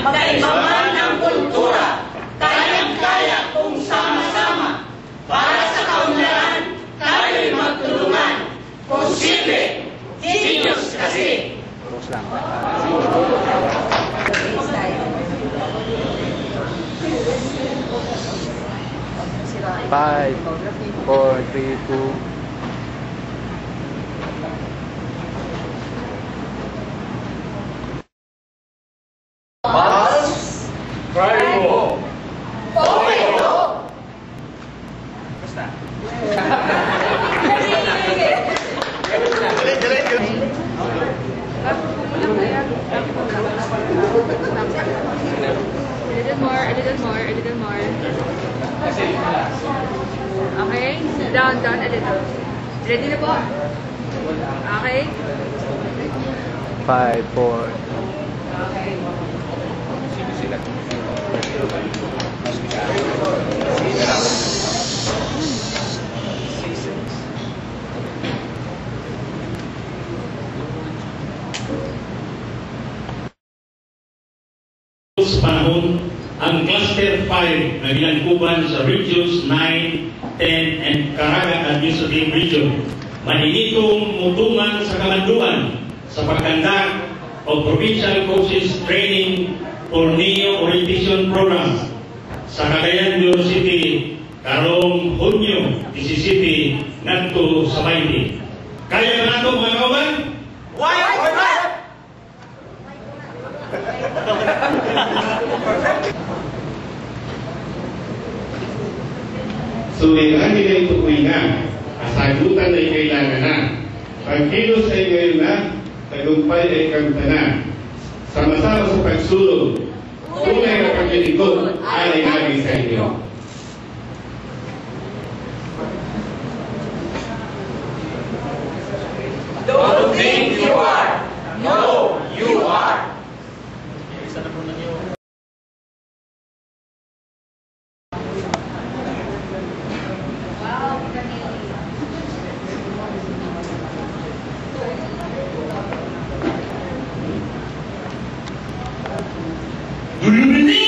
magkaiba man ang kultura, kayang-kaya kung sama-sama. Para sa kaunlaran, tayo'y magtulungan. Posible! Genius kasi! Close lang. 5, 4, 3, 2. Mas Bravo! Okay, no? Basta. A little more. Okay, down a little. Ready na po? Okay. 5, 4. Panahon, ang Cluster 5 na bilangguban sa Regions 9, 10, and Caraga Administrative Region maninitong mutungan sa kamanduan sa pagkanda o Provincial Coaches Training for NEO Orientation Program sa Cagayan de Oro City karong Hunyo 17 ngadto sa 20. Kaya ba nato mga kauban? Why? So, kailangan nila itukoy na. Kasagutan ay kailangan na. Pagkilos ay ngayon na, tagumpay ay kamta na. Sama-sama sa pagsulong, tunay na paglilingkod ay lagi sa inyo. Don't think you are. No, you are. Do you believe?